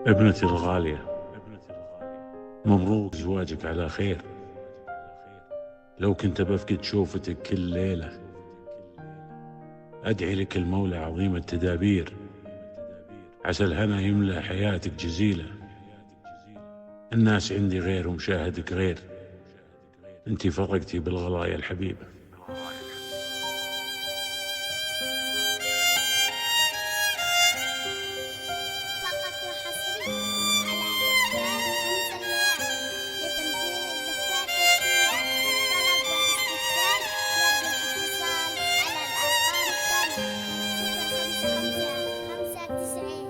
ابنتي الغالية، مبروك زواجك على خير. لو كنت بفقد شوفتك كل ليلة أدعي لك المولى عظيم التدابير، عسى الهنا يملأ حياتك جزيلة. الناس عندي غير ومشاهدك غير، انتي فرقتي بالغلايا الحبيبة. فقط وحصري على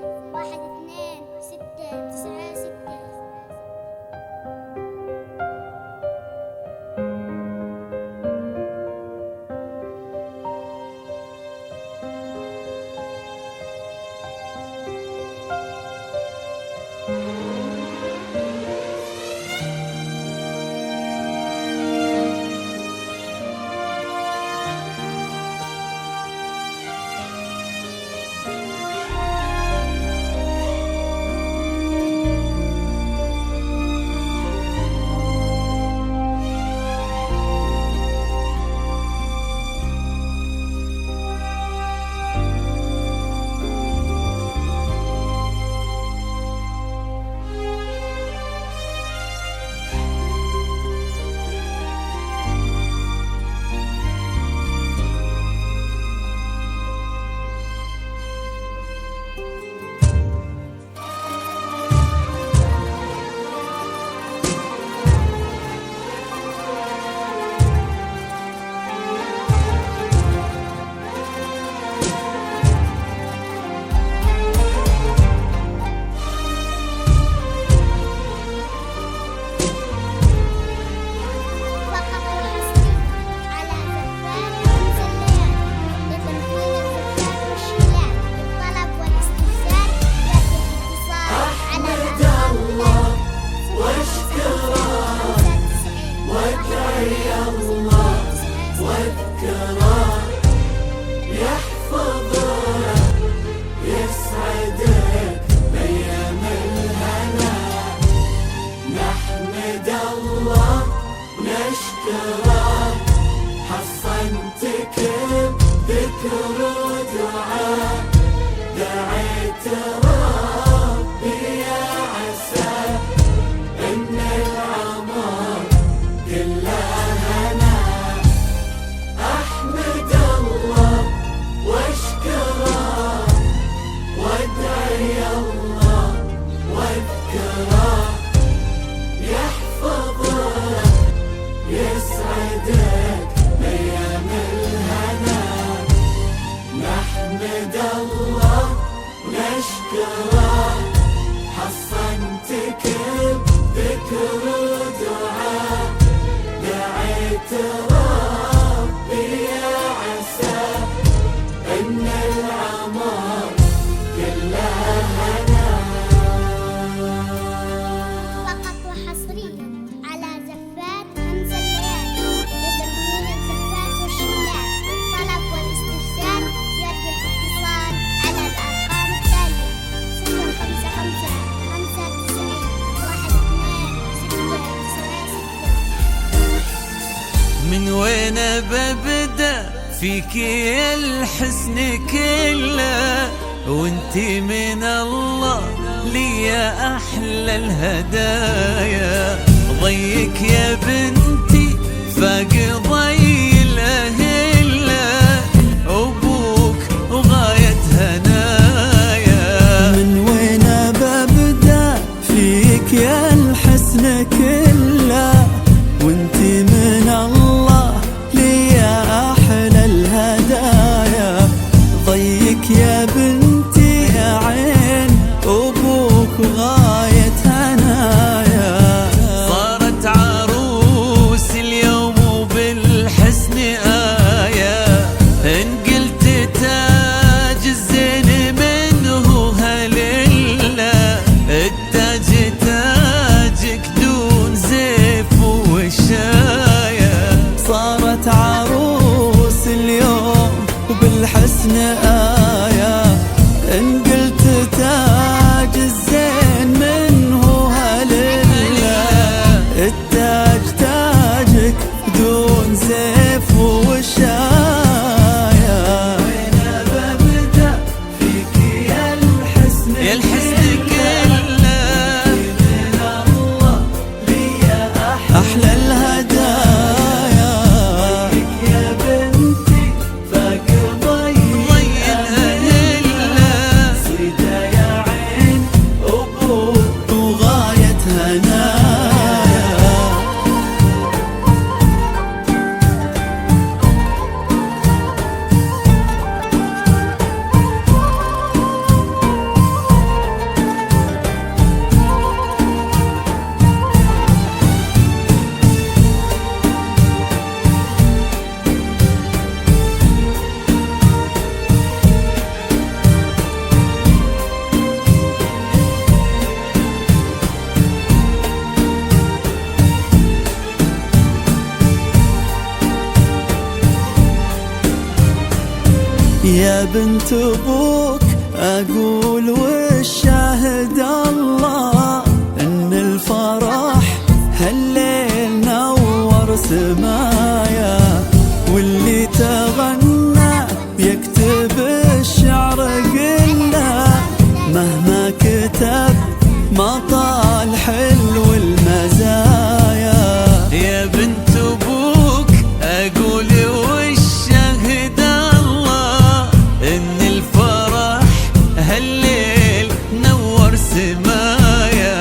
زفات همس الليالي لتنفيذ الزفات والشيلات. الطلب والاستفسار يرجى الاتصال على الأرقام التالية: 055 95 12 696. فقط وحصري على زفات همس الليالي لتنفيذ الزفات والشيلات. الطلب والاستفسار يرجى الاتصال على الأرقام واشكره وادعي الله واذكره يحفظه يسعدك بأيام الهنا. نحمد الله ونشكره حصنتك بذكر ودعاء. دعيت ربي يا عسى إن العمر كله هنا. أحمد الله واشكره وادعي الله واذكره يحفظه يسعدك بأيام الهنا. نحمد الله ونشكره حصنتك بذكر ودعاء. دعيت ربي يا عسى إن العمر كله هنا. فقط وحصريا على زفات همس الليالي لتنفيذ الزفات والشيلات. الطلب والاستفسار يرجى الاتصال على الأرقام التالية: 055 95 12 696. من وين ببدأ فيك يا الحسن كله، وانتي من الله لي يا أحلى الهدايا. ضيك يا بنتي فاق ضي الأهلة، أبوك وغاية هنايا. من وين ببدأ فيك يا الحسن كله، وانتي من الله لي يا أحلى الهدايا. ضيك يا بنتي يا عين أبوك غاية هنايا. صارت عروس اليوم يا بنت ابوك اقول والشاهد الله ان الفرح هالليل نور سمايا، واللي تغنى يكتب الشعر قله مهما كتب ما طال حلو المزايا. يا بنت ابوك اقول والشهد الله ان الفرح هالليل نور سمايا،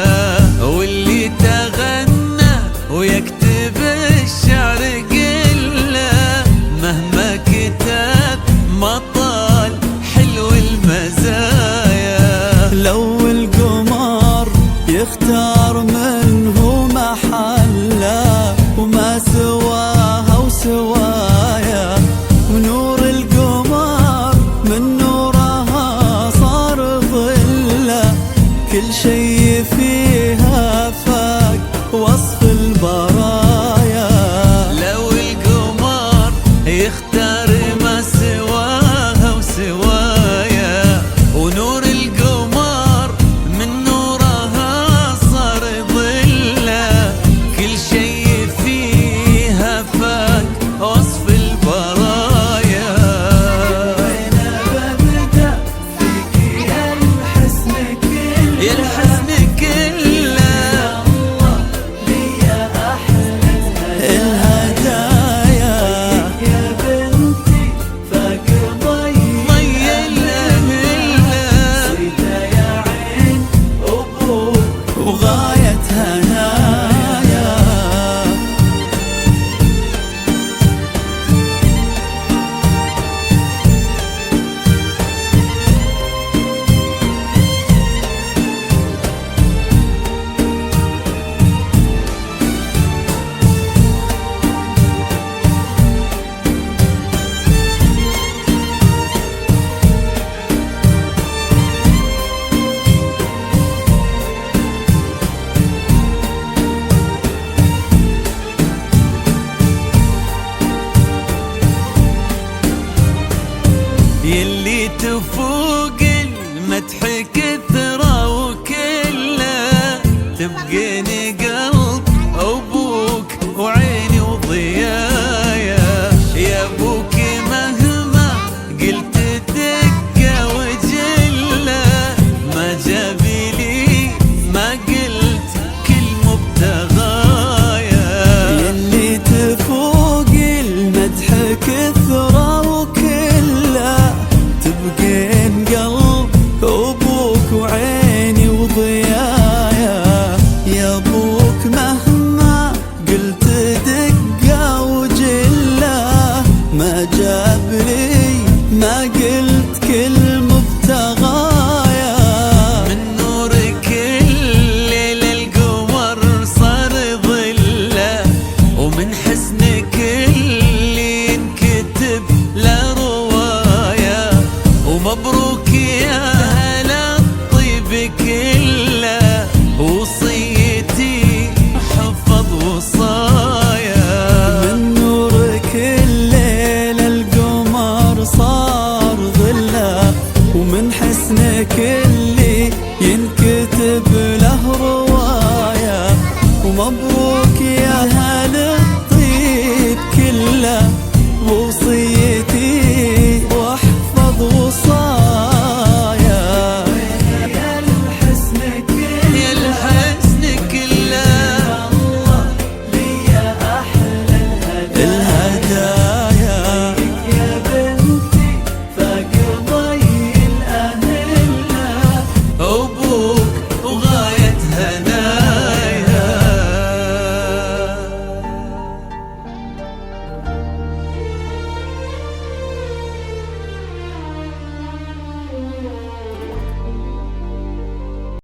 واللي تغنى ويكتب الشعر قله مهما كتب ما طال حلو المزايا. لو القمر يختار منه محله وما سواها وسوايا، ونور القمر من نورها صار ظله كل شي فيها فاق وصف البرايا. لو القمر يختار ما سواها وسوايا، ونور القمر من نورها صار ظله كل شي فيها فاق وصف البرايا. وانا ببدأ فيك يا الحسن كله، يا الحسن كله الله ليا احلى الهدايا. يا بنتي فاق ضي الأملة صيده يا عين ابوك وغاية هنايا. يلي تفوق المدح كثرة وكله تبقيني قلب أبوك وعيني وضيايا. يا أبوك مهما قلت دقة وجلة ما جابي لي ما قلت كل مبتغايا. يلي تفوق المدح كثرة وكله تبقين قلب أبوك وعيني وضيايا. يا أبوك مهما قلت دقة وجلة ما جاب لي ما قلت كل مبتغايا. من نورك الليل القمر صار ظله، ومن حسنك اللي ينكتب له رواية. ومبروك يا هلا الطيب كله وصيتي حفظ وصايا. من نورك الليل القمر صار ظله، ومن حسنك اللي ينكتب له رواية. ومبروك